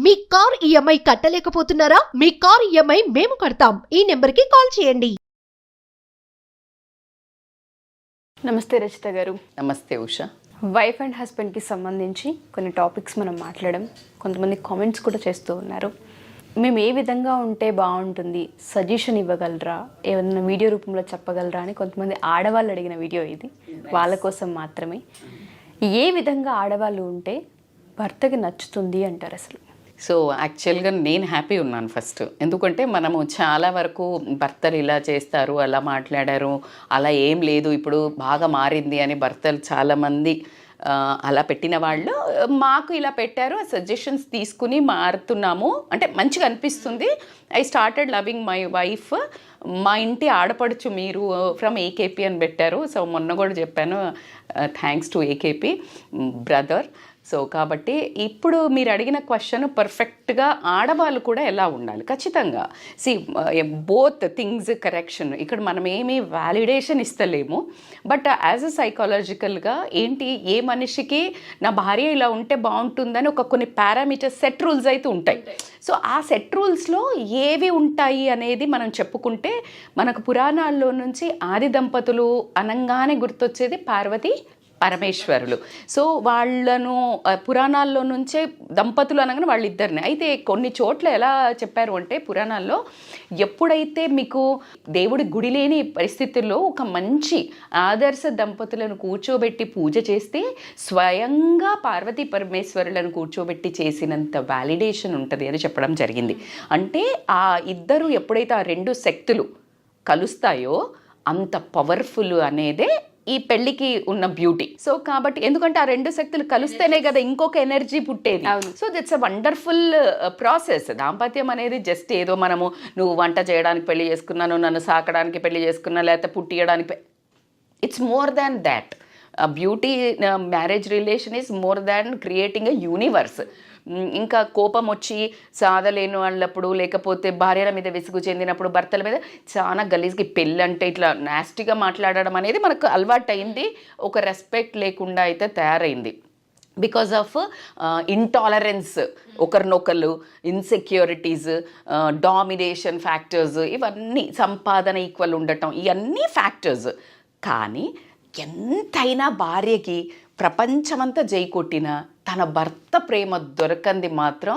మీ car EMI కట్టలేకపోతున్నారా? మీ car EMI మేము కడతాం. ఈ నెంబర్కి కాల్ చేయండి. నమస్తే రచిత గారు. నమస్తే ఉషా. వైఫ్ అండ్ హస్బెండ్కి సంబంధించి కొన్ని టాపిక్స్ మనం మాట్లాడడం, కొంతమంది కామెంట్స్ కూడా చేస్తూ ఉన్నారు. మేము ఏ విధంగా ఉంటే బాగుంటుంది, సజెషన్ ఇవ్వగలరా, ఏదైనా వీడియో రూపంలో చెప్పగలరా అని కొంతమంది ఆడవాళ్ళు అడిగిన వీడియో ఇది. వాళ్ళ కోసం మాత్రమే. ఏ విధంగా ఆడవాళ్ళు ఉంటే భర్తకి నచ్చుతుంది అంటారు అసలు? సో యాక్చువల్గా నేను హ్యాపీ ఉన్నాను ఫస్ట్. ఎందుకంటే మనము చాలా వరకు భర్తలు ఇలా చేస్తారు, అలా మాట్లాడారు, అలా ఏం లేదు, ఇప్పుడు బాగా మారింది అని భర్తలు చాలామంది అలా పెట్టిన వాళ్ళు మాకు ఇలా పెట్టారు, సజెషన్స్ తీసుకుని మారుతున్నాము అంటే మంచిగా అనిపిస్తుంది. I started loving my wife. మా ఇంటి ఆడపడుచు మీరు ఫ్రమ్ ఏకేపీ అని పెట్టారు. సో మొన్న కూడా చెప్పాను, thanks to AKP brother. So కాబట్టి ఇప్పుడు మీరు అడిగిన క్వశ్చన్ పర్ఫెక్ట్గా ఆడవాళ్ళు కూడా ఎలా ఉండాలి, ఖచ్చితంగా సి బోత్ థింగ్స్ కరెక్షన్. ఇక్కడ మనం ఏమీ వ్యాలిడేషన్ ఇస్తలేము, బట్ యాజ్ అ సైకాలజికల్గా ఏంటి, ఏ మనిషికి నా భార్య ఇలా ఉంటే బాగుంటుందని ఒక కొన్ని పారామీటర్స్, సెట్ రూల్స్ అయితే ఉంటాయి. సో ఆ సెట్ రూల్స్లో ఏవి ఉంటాయి అనేది మనం చెప్పుకుంటే మనకు పురాణాల్లో నుంచి ఆది దంపతులు అనంగానే గుర్తొచ్చేది పార్వతి పరమేశ్వరులు. సో వాళ్ళను పురాణాల్లో నుంచే దంపతులు అనగానే వాళ్ళిద్దరిని. అయితే కొన్ని చోట్ల ఎలా చెప్పారు అంటే పురాణాల్లో, ఎప్పుడైతే మీకు దేవుడి గుడి లేని పరిస్థితుల్లో ఒక మంచి ఆదర్శ దంపతులను కూర్చోబెట్టి పూజ చేస్తే స్వయంగా పార్వతీ పరమేశ్వరులను కూర్చోబెట్టి చేసినంత వ్యాలిడేషన్ ఉంటుంది అని చెప్పడం జరిగింది. అంటే ఆ ఇద్దరు ఎప్పుడైతే ఆ రెండు శక్తులు కలుస్తాయో అంత పవర్ఫుల్ అనేదే ఈ పెళ్ళికి ఉన్న బ్యూటీ. సో కాబట్టి ఎందుకంటే ఆ రెండు శక్తులు కలిస్తేనే కదా ఇంకొక ఎనర్జీ పుట్టేది. So that's a wonderful process. దాంపత్యం అనేది జస్ట్ ఏదో మనము నువ్వు వంట చేయడానికి పెళ్లి చేసుకున్నాను, నన్ను సాకడానికి పెళ్లి చేసుకున్నా, లేకపోతే పుట్టియడానికి, it's more than that. Beauty marriage relation is more than creating a universe. ఇంకా కోపం వచ్చి సాధలేను అన్నప్పుడు, లేకపోతే భార్యల మీద విసుగు చెందినప్పుడు భర్తల మీద చాలా గలీజ్కి పెళ్ళి అంటే ఇట్లా నాస్టీగా మాట్లాడడం అనేది మనకు అలవాటు అయింది. ఒక రెస్పెక్ట్ లేకుండా అయితే తయారైంది బికాజ్ ఆఫ్ ఇంటాలరెన్స్, ఒకరినొకరు, ఇన్సెక్యూరిటీస్, డామినేషన్ ఫ్యాక్టర్స్, ఇవన్నీ, సంపాదన ఈక్వల్ ఉండటం, ఇవన్నీ ఫ్యాక్టర్స్. కానీ ఎంతైనా భార్యకి ప్రపంచమంతా జై కొట్టినా తన భర్త ప్రేమ దొరకంది మాత్రం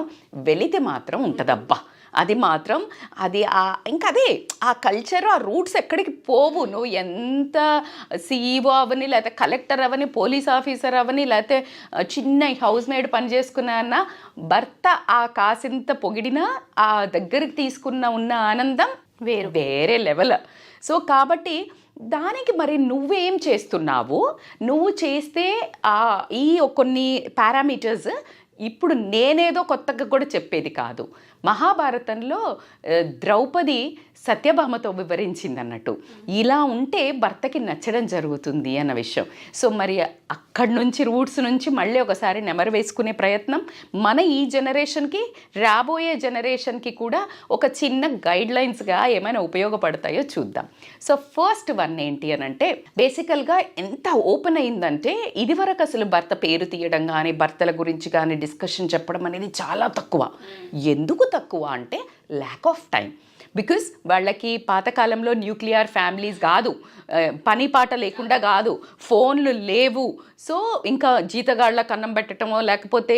వెలితి మాత్రం ఉంటుందబ్బా. అది మాత్రం అది ఇంకా అదే ఆ కల్చర్, ఆ రూట్స్ ఎక్కడికి పోవు. నువ్వు ఎంత సీఈఓ అవని, లేకపోతే కలెక్టర్ అవని, పోలీస్ ఆఫీసర్ అవని, లేకపోతే చిన్న హౌస్ మేడ్ పని చేసుకున్నా భర్త ఆ కాసింత పొగిడినా ఆ దగ్గరికి తీసుకున్న ఉన్న ఆనందం వేరే లెవెల్. సో కాబట్టి దానికి మరి నువ్వేం చేస్తున్నావు, నువ్వు చేస్తే ఈ కొన్ని పారామీటర్స్ ఇప్పుడు నేనేదో కొత్తగా కూడా చెప్పేది కాదు. మహాభారతంలో ద్రౌపది సత్యభామతో వివరించింది అన్నట్టు, ఇలా ఉంటే భర్తకి నచ్చడం జరుగుతుంది అన్న విషయం. సో మరి అక్కడి నుంచి రూట్స్ నుంచి మళ్ళీ ఒకసారి నెమరు వేసుకునే ప్రయత్నం మన ఈ జనరేషన్కి, రాబోయే జనరేషన్కి కూడా ఒక చిన్న గైడ్లైన్స్గా ఏమైనా ఉపయోగపడతాయో చూద్దాం. సో ఫస్ట్ వన్ ఏంటి అని అంటే, బేసికల్గా ఎంత ఓపెన్ అయిందంటే ఇదివరకు అసలు భర్త పేరు తీయడం కానీ, భర్తల గురించి కానీ డిస్కషన్ చెప్పడం అనేది చాలా తక్కువ. ఎందుకు తక్కువ అంటే ల్యాక్ ఆఫ్ టైం. బికాజ్ వాళ్ళకి పాతకాలంలో న్యూక్లియర్ ఫ్యామిలీస్ కాదు, పని పాట లేకుండా కాదు, ఫోన్లు లేవు. సో ఇంకా జీతగాళ్ళకి అన్నం పెట్టడమో, లేకపోతే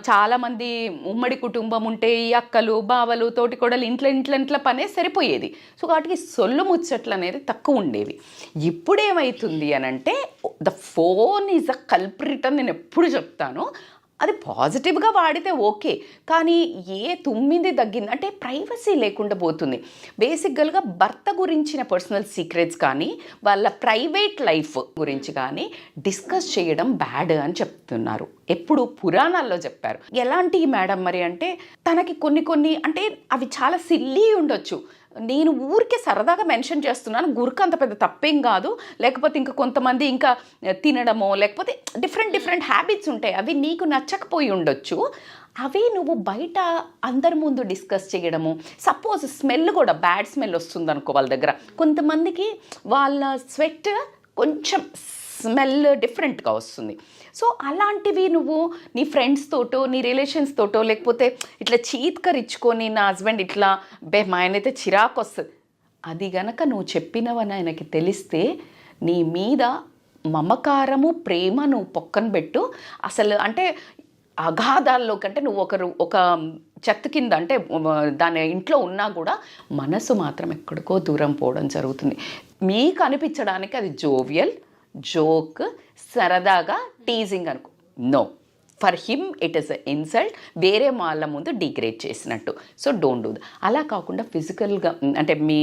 చాలామంది ఉమ్మడి కుటుంబం ఉంటే ఈ అక్కలు, బావలు, తోటికోడలు ఇంట్లో పనే సరిపోయేది. సో వాటికి సొల్లు ముచ్చట్లు అనేది తక్కువ ఉండేవి. ఇప్పుడేమవుతుంది అని అంటే the phone is a culprit అని నేను ఎప్పుడు చెప్తాను. అది పాజిటివ్గా వాడితే ఓకే, కానీ ఏ 9 తగ్గింది అంటే ప్రైవసీ లేకుండా పోతుంది. బేసిక్గా భర్త గురించిన పర్సనల్ సీక్రెట్స్ కానీ, వాళ్ళ ప్రైవేట్ లైఫ్ గురించి కానీ డిస్కస్ చేయడం బ్యాడ్ అని చెప్తున్నారు. ఎప్పుడు పురాణాల్లో చెప్పారు. ఎలాంటివి మేడం మరి అంటే, తనకి కొన్ని అంటే అవి చాలా సిల్లీ ఉండొచ్చు, నేను ఊరికే సరదాగా మెన్షన్ చేస్తున్నాను, గురుకు అంత పెద్ద తప్పేం కాదు, లేకపోతే ఇంకా కొంతమంది ఇంకా తినడమో, లేకపోతే డిఫరెంట్ హ్యాబిట్స్ ఉంటాయి, అవి నీకు నచ్చకపోయి ఉండొచ్చు. అవి నువ్వు బయట అందరి ముందు డిస్కస్ చేయడము. సపోజ్ స్మెల్ కూడా బ్యాడ్ స్మెల్ వస్తుంది అనుకో వాళ్ళ దగ్గర. కొంతమందికి వాళ్ళ స్వెట్ కొంచెం స్మెల్ డిఫరెంట్గా వస్తుంది. సో అలాంటివి నువ్వు నీ ఫ్రెండ్స్ తోటో నీ రిలేషన్స్ తోటో లేకపోతే ఇట్లా చీత్కరించుకొని నా హస్బెండ్ ఇట్లా మా ఆయన అయితే చిరాకు వస్తుంది, అది గనక నువ్వు చెప్పినవని ఆయనకి తెలిస్తే నీ మీద మమకారము ప్రేమ నువ్వు పొక్కన పెట్టు. అసలు అంటే అగాధాల్లో కంటే నువ్వు ఒక చెత్త కింద అంటే దాని ఇంట్లో ఉన్నా కూడా మనసు మాత్రం ఎక్కడికో దూరం పోవడం జరుగుతుంది. మీకు అనిపించడానికి అది జోవియల్, జోక్, సరదాగా టీజింగ్ అనుకో. No, for him it is a insult, వేరే వాళ్ళ ముందు డిగ్రేడ్ చేసినట్టు. So don't do that. అలా కాకుండా ఫిజికల్గా అంటే మీ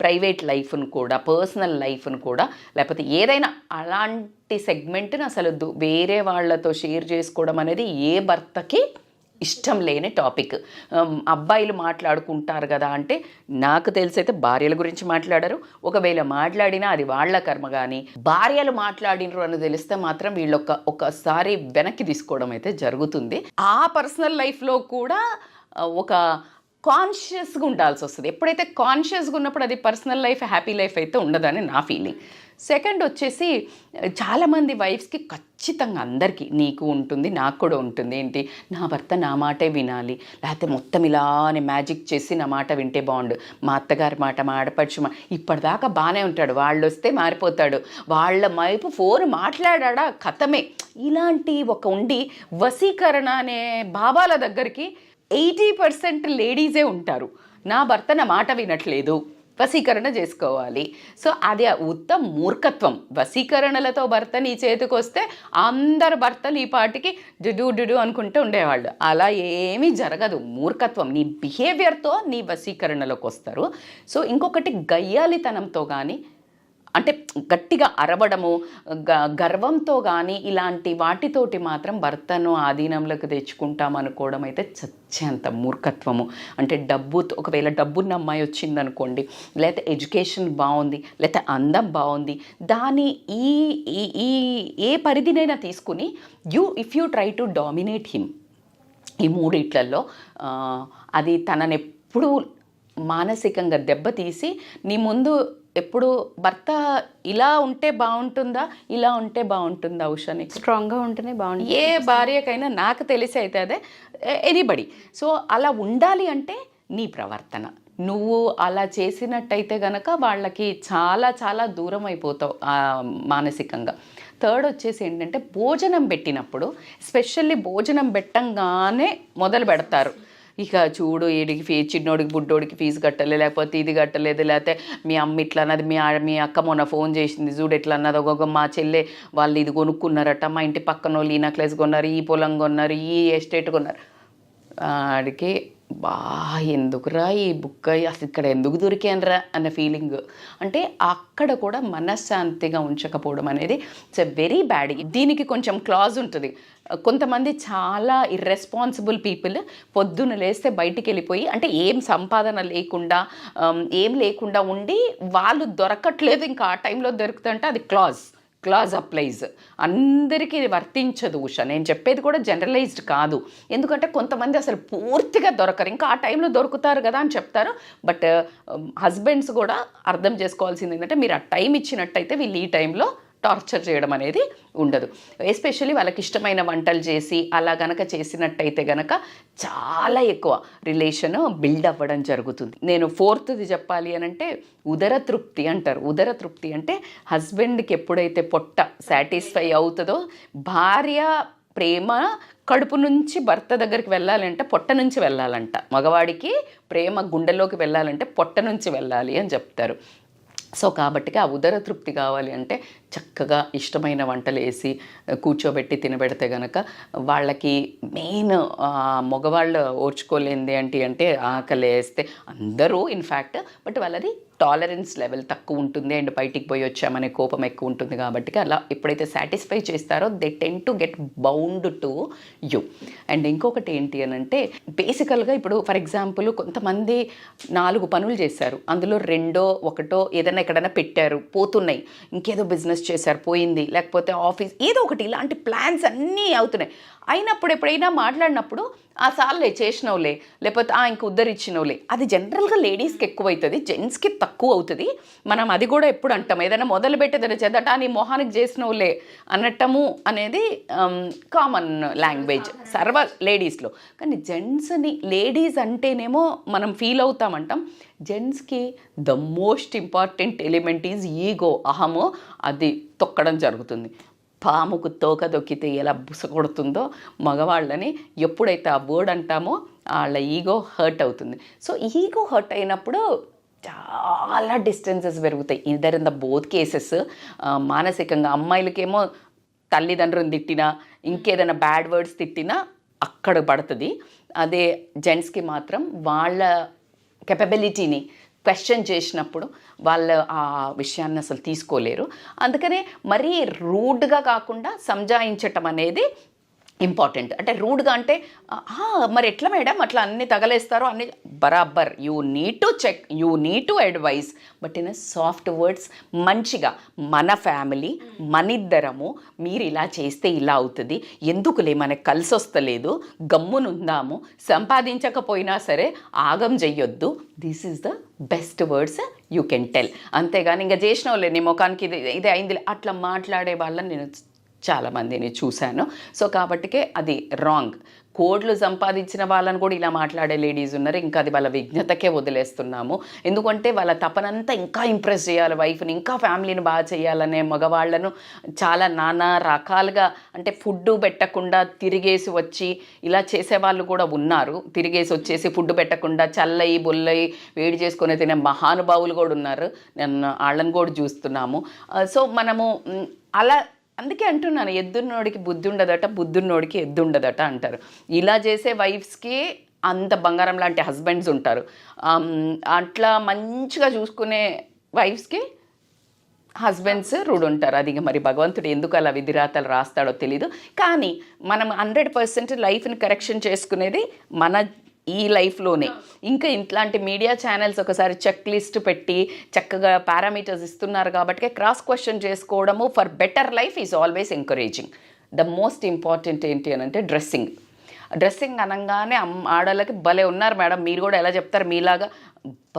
ప్రైవేట్ లైఫ్ను కూడా, పర్సనల్ లైఫ్ను కూడా, లేకపోతే ఏదైనా అలాంటి సెగ్మెంట్ని అసలు వేరే వాళ్ళతో షేర్ చేసుకోవడం అనేది ఏ భర్తకి ఇష్టం లేని టాపిక్. అబ్బాయిలు మాట్లాడుకుంటారు కదా అంటే నాకు తెలిసైతే భార్యల గురించి మాట్లాడరు. ఒకవేళ మాట్లాడినా అది వాళ్ళ కర్మ. కానీ భార్యలు మాట్లాడినరు అని తెలిస్తే మాత్రం వీళ్ళు ఒకసారి వెనక్కి తీసుకోవడం అయితే జరుగుతుంది. ఆ పర్సనల్ లైఫ్లో కూడా ఒక కాన్షియస్గా ఉండాల్సి వస్తుంది. ఎప్పుడైతే కాన్షియస్గా ఉన్నప్పుడు అది పర్సనల్ లైఫ్, హ్యాపీ లైఫ్ అయితే ఉండదని నా ఫీలింగ్. సెకండ్ వచ్చేసి చాలామంది వైఫ్స్కి ఖచ్చితంగా అందరికీ, నీకు ఉంటుంది నాకు కూడా ఉంటుంది, ఏంటి నా భర్త నా మాటే వినాలి, లేకపోతే మొత్తం ఇలానే మ్యాజిక్ చేసి నా మాట వింటే బాగుండు, మా అత్తగారి మాట, మా ఆడపడుచు ఇప్పటిదాకా బాగానే ఉంటాడు, వాళ్ళు వస్తే మారిపోతాడు, వాళ్ళ వైపు ఫోన్ మాట్లాడా కథమే, ఇలాంటి ఒక ఉండి వశీకరణ అనే భావాల దగ్గరికి 80% లేడీసే ఉంటారు. నా భర్త నా మాట వినట్లేదు, వశీకరణ చేసుకోవాలి. సో అది ఉత్తమ మూర్ఖత్వం. వశీకరణలతో భర్త నీ చేతికి వస్తే అందరు భర్తలు ఈ పాటికి డుడు అనుకుంటూ ఉండేవాళ్ళు. అలా ఏమీ జరగదు, మూర్ఖత్వం. నీ బిహేవియర్తో నీ వశీకరణలోకి వస్తారు. సో ఇంకొకటి గయ్యాలితనంతో కానీ, అంటే గట్టిగా అరవడము, గర్వంతో కానీ ఇలాంటి వాటితోటి మాత్రం భర్తను ఆధీనంలోకి తెచ్చుకుంటాం అనుకోవడం అయితే చచ్చేంత మూర్ఖత్వము. అంటే ఒకవేళ డబ్బున్న అమ్మాయి వచ్చిందనుకోండి, లేకపోతే ఎడ్యుకేషన్ బాగుంది, లేకపోతే అందం బాగుంది, దాని ఏ పరిధినైనా తీసుకుని if you try to dominate him, ఈ మూడిట్లలో అది తనని ఎప్పుడూ మానసికంగా దెబ్బతీసి నీ ముందు ఎప్పుడు భర్త ఇలా ఉంటే బాగుంటుందా, ఇలా ఉంటే బాగుంటుందా, ఉషని స్ట్రాంగ్గా ఉంటేనే బాగుంటుంది. ఏ భార్యకైనా నాకు తెలిసి అయితే అదే ఎనీబడి. సో అలా ఉండాలి అంటే నీ ప్రవర్తన, నువ్వు అలా చేసినట్టయితే గనక వాళ్ళకి చాలా చాలా దూరం అయిపోతావు మానసికంగా. థర్డ్ వచ్చేసి ఏంటంటే భోజనం పెట్టినప్పుడు, స్పెషల్లీ భోజనం పెట్టంగానే మొదలు పెడతారు, ఇక చూడు వీడికి చిన్నోడికి బుడ్డోడికి ఫీజు కట్టలేదు, లేకపోతే ఇది కట్టలేదు, లేకపోతే మీ అమ్మ ఇట్లా అన్నది, మీ అక్క మొన్న ఫోన్ చేసింది చూడు ఎట్లా అన్నది, మా చెల్లె వాళ్ళు ఇది కొనుక్కున్నారట, మా ఇంటి పక్కన వాళ్ళు ఈ నెక్లెస్ కొన్నారు, ఈ పొలం కొన్నారు, ఈ ఎస్టేట్ కొన్నారు. ఆడికి ఎందుకురా ఈ బుక్, అసలు ఇక్కడ ఎందుకు దొరికానరా అన్న ఫీలింగ్. అంటే అక్కడ కూడా మనశ్శాంతిగా ఉంచకపోవడం అనేది ఇట్స్ ఎ వెరీ బ్యాడ్. దీనికి కొంచెం క్లాజ్ ఉంటుంది. కొంతమంది చాలా ఇర్రెస్పాన్సిబుల్ పీపుల్ పొద్దున్న లేస్తే బయటికి వెళ్ళిపోయి, అంటే ఏం సంపాదన లేకుండా ఏం లేకుండా ఉండి వాళ్ళు దొరకట్లేదు, ఇంకా ఆ టైంలో దొరుకుతుంటే అది క్లాజ్ అప్లైజ్. అందరికీ ఇది వర్తించదు ఉష. నేను చెప్పేది కూడా జనరలైజ్డ్ కాదు, ఎందుకంటే కొంతమంది అసలు పూర్తిగా దొరకరు, ఇంకా ఆ టైంలో దొరుకుతారు కదా అని చెప్తారు. బట్ హస్బెండ్స్ కూడా అర్థం చేసుకోవాల్సింది ఏంటంటే, మీరు ఆ టైం ఇచ్చినట్టయితే వీళ్ళు ఈ టైంలో టార్చర్ చేయడం అనేది ఉండదు. ఎస్పెషల్లీ వాళ్ళకి ఇష్టమైన వంటలు చేసి అలా గనక చేసినట్టయితే గనక చాలా ఎక్కువ రిలేషన్ బిల్డ్ అవ్వడం జరుగుతుంది. నేను ఫోర్త్ది చెప్పాలి అని అంటే ఉదర తృప్తి అంటారు. ఉదర తృప్తి అంటే హస్బెండ్కి ఎప్పుడైతే పొట్ట సాటిస్ఫై అవుతుందో, భార్య ప్రేమ కడుపు నుంచి భర్త దగ్గరికి వెళ్ళాలంటే పొట్ట నుంచి వెళ్ళాలంట. మగవాడికి ప్రేమ గుండెలోకి వెళ్ళాలంటే పొట్ట నుంచి వెళ్ళాలి అని చెప్తారు. సో కాబట్టి ఆ ఉదర తృప్తి కావాలి అంటే చక్కగా ఇష్టమైన వంటలు వేసి కూర్చోబెట్టి తినబెడితే కనుక వాళ్ళకి మెయిన్ మగవాళ్ళు ఓర్చుకోలేంది అంటే ఆకలి వేస్తే అందరూ ఇన్ఫ్యాక్ట్, బట్ వాళ్ళది టాలరెన్స్ లెవెల్ తక్కువ ఉంటుంది అండ్ బయటికి పోయి వచ్చామనే కోపం ఎక్కువ ఉంటుంది. కాబట్టి అలా ఎప్పుడైతే సాటిస్ఫై చేస్తారో they ten to get bound to you. And ఇంకొకటి ఏంటి అని అంటే, బేసికల్గా ఇప్పుడు ఫర్ ఎగ్జాంపుల్ కొంతమంది 4 పనులు చేశారు, అందులో 2 1 ఏదైనా ఎక్కడైనా పెట్టారు, పోతున్నాయి, ఇంకేదో బిజినెస్ చేశారు పోయింది, లేకపోతే ఆఫీస్ ఏదో ఒకటి, ఇలాంటి ప్లాన్స్ అన్నీ అవుతున్నాయి. అయినప్పుడు ఎప్పుడైనా మాట్లాడినప్పుడు ఆ సార్లే చేసినవులే, లేకపోతే ఇంక ఉద్ధరించినవులే. అది జనరల్గా లేడీస్కి ఎక్కువ అవుతుంది, జెంట్స్కి తక్కువ అవుతుంది. మనం అది కూడా ఎప్పుడు అంటాం, ఏదైనా మొదలు పెట్టేదని చేద్దట నీ మొహానికి చేసినవులే అనటము అనేది కామన్ లాంగ్వేజ్ సర్వ లేడీస్లో. కానీ జెంట్స్ని లేడీస్ అంటేనేమో మనం ఫీల్ అవుతామంటాం. జెంట్స్కి the most important element is ego, అహము. అది తొక్కడం జరుగుతుంది. పాముకు తోక దొక్కితే ఎలా బుస కొడుతుందో మగవాళ్ళని ఎప్పుడైతే ఆ వర్డ్ అంటామో వాళ్ళ ఈగో హర్ట్ అవుతుంది. సో ఈగో హర్ట్ అయినప్పుడు చాలా డిస్టెన్సెస్ పెరుగుతాయి. Either in the both cases. మానసికంగా అమ్మాయిలకేమో తల్లిదండ్రులను తిట్టినా, ఇంకేదైనా బ్యాడ్ వర్డ్స్ తిట్టినా అక్కడ పడుతుంది. అదే జెంట్స్కి మాత్రం వాళ్ళ కెపబిలిటీని క్వశ్చన్ చేసినప్పుడు వాళ్ళు ఆ విషయాన్ని అసలు తీసుకోలేరు. అందుకనే మరీ రూడ్గా కాకుండా సంజాయించటం అనేది ఇంపార్టెంట్. అంటే రూడ్గా అంటే మరి ఎట్లా మేడం అట్లా అన్నీ తగలేస్తారో అన్ని బరాబర్. You need to check, you need to advise, but in soft words. మంచిగా మన ఫ్యామిలీ మనిద్దరము, మీరు ఇలా చేస్తే ఇలా అవుతుంది, ఎందుకులే మనకు కలిసి వస్తలేదు, గమ్మునుందాము, సంపాదించకపోయినా సరే ఆగం చెయ్యొద్దు. This is the best words you can tell. అంతేగాని ఇంకా చేసిన వాళ్ళే నీ ముఖానికి ఇదే అయింది అట్లా మాట్లాడే వాళ్ళని నేను చాలామందిని చూశాను. సో కాబట్టికే అది రాంగ్. కోడ్లు సంపాదించిన వాళ్ళని కూడా ఇలా మాట్లాడే లేడీస్ ఉన్నారు. ఇంకా అది వాళ్ళ విజ్ఞతకే వదిలేస్తున్నాము. ఎందుకంటే వాళ్ళ తపనంతా ఇంకా ఇంప్రెస్ చేయాలి వైఫ్ని, ఇంకా ఫ్యామిలీని బాగా చేయాలనే మగవాళ్లను చాలా నానా రకాలుగా, అంటే ఫుడ్ పెట్టకుండా తిరిగేసి వచ్చి ఇలా చేసేవాళ్ళు కూడా ఉన్నారు. తిరిగేసి వచ్చేసి ఫుడ్ పెట్టకుండా చల్లయి బొల్లయి వేడి చేసుకుని తినే మహానుభావులు కూడా ఉన్నారు. నేను వాళ్ళని కూడా చూస్తున్నాము. సో మనము అలా అందుకే అంటున్నాను, ఎద్దున్నోడికి బుద్ధి ఉండదట, బుద్ధున్నోడికి ఎద్దు ఉండదట అంటారు. ఇలా చేసే వైఫ్స్కి అంత బంగారం లాంటి హస్బెండ్స్ ఉంటారు. అట్లా మంచిగా చూసుకునే వైఫ్స్కి హస్బెండ్స్ రూడ్ ఉంటారు. అది మరి భగవంతుడు ఎందుకు అలా విధిరాతలు రాస్తాడో తెలీదు. కానీ మనం 100% లైఫ్ని కరెక్షన్ చేసుకునేది మన ఈ లైఫ్లోనే. ఇంకా ఇట్లాంటి మీడియా ఛానల్స్ ఒకసారి చెక్ లిస్ట్ పెట్టి చక్కగా పారామీటర్స్ ఇస్తున్నారు కాబట్టి క్రాస్ క్వశ్చన్ చేసుకోవడము for better life is always encouraging. The most important ఏంటి అని అంటే డ్రెస్సింగ్ అనగానే ఆడవాళ్ళకి భలే ఉన్నారు మేడం, మీరు కూడా ఎలా చెప్తారు, మీలాగా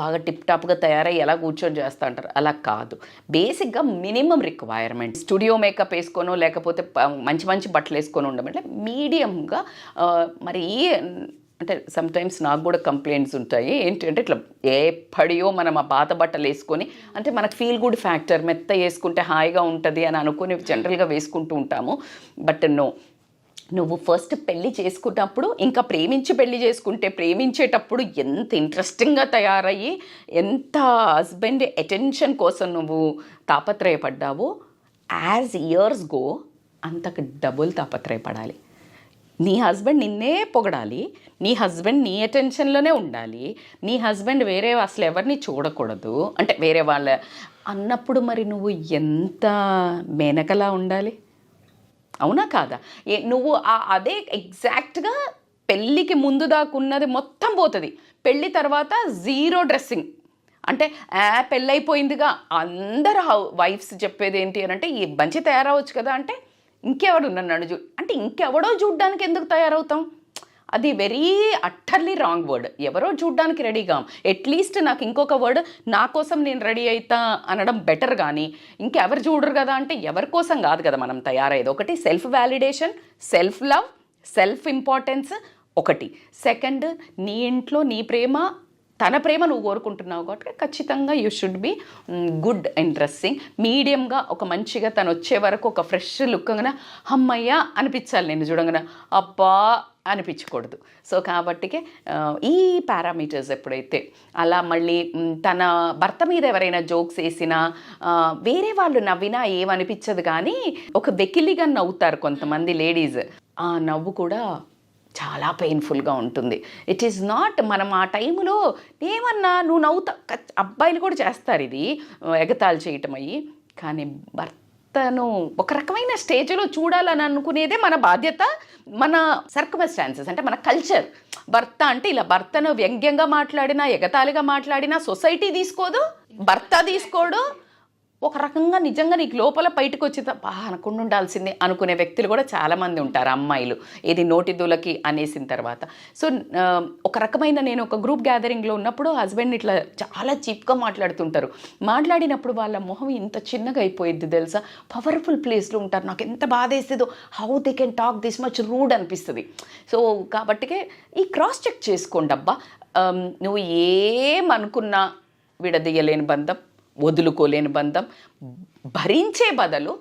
బాగా టిప్ టాప్గా తయారై ఎలా కూర్చొని చేస్తూ అంటారు. అలా కాదు. బేసిక్గా మినిమం రిక్వైర్మెంట్ స్టూడియో మేకప్ వేసుకోనో లేకపోతే మంచి మంచి బట్టలు వేసుకొని ఉండమంటే మీడియంగా. మరి అంటే సమ్టైమ్స్ నాకు కూడా కంప్లైంట్స్ ఉంటాయి ఏంటంటే ఇట్లా ఎప్పటియో మనం ఆ పాత బట్టలు వేసుకొని, అంటే మనకు ఫీల్ గుడ్ ఫ్యాక్టర్, మెత్త వేసుకుంటే హాయిగా ఉంటుంది అని అనుకుని జనరల్గా వేసుకుంటూ ఉంటాము. బట్ నువ్వు ఫస్ట్ పెళ్ళి చేసుకున్నప్పుడు, ఇంకా ప్రేమించి పెళ్ళి చేసుకుంటే ప్రేమించేటప్పుడు ఎంత ఇంట్రెస్టింగ్గా తయారయ్యి ఎంత హస్బెండ్ అటెన్షన్ కోసం నువ్వు తాపత్రయపడ్డావో, యాజ్ ఇయర్స్ గో అంతకు డబుల్ తాపత్రయపడాలి. నీ హస్బెండ్ నిన్నే పొగడాలి, నీ హస్బెండ్ నీ అటెన్షన్లోనే ఉండాలి, నీ హస్బెండ్ వేరే అసలు ఎవరిని చూడకూడదు, అంటే వేరే వాళ్ళ అన్నప్పుడు మరి నువ్వు ఎంత మేనకలా ఉండాలి, అవునా కాదా? నువ్వు అదే ఎగ్జాక్ట్గా పెళ్ళికి ముందు దాకున్నది మొత్తం పోతుంది. పెళ్ళి తర్వాత జీరో డ్రెస్సింగ్. అంటే పెళ్ళైపోయిందిగా అందరు వైఫ్స్ చెప్పేది ఏంటి అని అంటే ఈ మంచి తయారవచ్చు కదా, అంటే ఇంకెవడు నన్ను అంటే ఇంకెవడో చూడ్డానికి ఎందుకు తయారవుతాం? అది వెరీ అట్టర్లీ రాంగ్ వర్డ్. ఎవరో చూడ్డానికి రెడీగా, అట్లీస్ట్ నాకు ఇంకొక వర్డ్ నా కోసం నేను రెడీ అవుతా అనడం బెటర్. కానీ ఇంకెవరు చూడరు కదా అంటే ఎవరి కోసం కాదు కదా మనం తయారయ్యేది. ఒకటి self validation, self love, self importance ఒకటి. సెకండ్, నీ ఇంట్లో నీ ప్రేమ, తన ప్రేమ నువ్వు కోరుకుంటున్నావు కాబట్టి ఖచ్చితంగా you should be good in dressing. మీడియంగా ఒక మంచిగా తను వచ్చే వరకు ఒక ఫ్రెష్ లుక్గా అమ్మయ్య అనిపించాలి. నేను చూడగానే అబ్బా అనిపించకూడదు. సో కాబట్టికే ఈ పారామీటర్స్ ఎప్పుడైతే అలా మళ్ళీ తన భర్త మీద ఎవరైనా జోక్స్ వేసినా వేరే వాళ్ళు నవ్వినా ఏమనిపించదు, కానీ ఒక వెకిలిగా నవ్వుతారు కొంతమంది లేడీస్. ఆ నవ్వు కూడా చాలా పెయిన్ఫుల్గా ఉంటుంది. ఇట్ ఈస్ నాట్, మనం ఆ టైంలో ఏమన్నా నువ్వు నవ్వుతా, అబ్బాయిలు కూడా చేస్తారు ఇది ఎగతాళి చేయటం అయ్యి. కానీ భర్తను ఒక రకమైన స్టేజ్లో చూడాలని అనుకునేదే మన బాధ్యత, మన సర్కమ్స్టాన్సెస్, అంటే మన కల్చర్. భర్త అంటే ఇలా భర్తను వ్యంగ్యంగా మాట్లాడినా, ఎగతాళిగా మాట్లాడినా సొసైటీ తీసుకోదు, భర్త తీసుకోడు, ఒక రకంగా నిజంగా నీకు లోపల బయటకు వచ్చి అనుకుండా ఉండాల్సిందే అనుకునే వ్యక్తులు కూడా చాలామంది ఉంటారు, అమ్మాయిలు, ఇది నోటి దూలకి అనేసిన తర్వాత. సో ఒక రకమైన నేను ఒక గ్రూప్ గ్యాదరింగ్లో ఉన్నప్పుడు హస్బెండ్ ఇట్లా చాలా చీప్గా మాట్లాడుతుంటారు. మాట్లాడినప్పుడు వాళ్ళ మొహం ఇంత చిన్నగా అయిపోయిద్ది తెలుసా, పవర్ఫుల్ ప్లేస్లో ఉంటారు. నాకు ఎంత బాధ వేస్తుందో, how they can talk this much rude అనిపిస్తుంది. సో కాబట్టికే ఈ క్రాస్ చెక్ చేసుకోండి అబ్బా. నువ్వు ఏమనుకున్నా విడదీయలేని బంధం, వదులుకోలేని బంధం, భరించే బదులు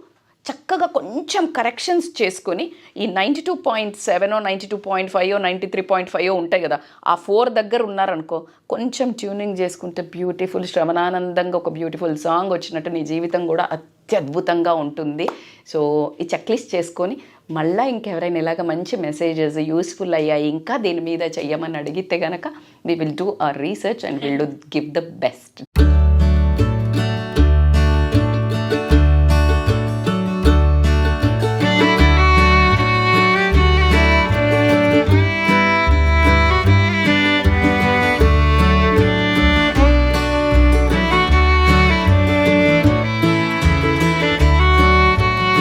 చక్కగా కొంచెం కరెక్షన్స్ చేసుకొని ఈ 92.7 92.5 93.5 ఉంటాయి కదా, ఆ 4 దగ్గర ఉన్నారనుకో, కొంచెం ట్యూనింగ్ చేసుకుంటే బ్యూటిఫుల్ శ్రవణానందంగా ఒక బ్యూటిఫుల్ సాంగ్ వచ్చినట్టు నీ జీవితం కూడా అత్యద్భుతంగా ఉంటుంది. సో ఈ చెక్ లిస్ట్ చేసుకొని మళ్ళీ ఇంకెవరైనా ఇలాగ మంచి మెసేజెస్ యూస్ఫుల్ అయ్యాయి ఇంకా దీని మీద చెయ్యమని అడిగితే కనుక we will do our research and will do give the best.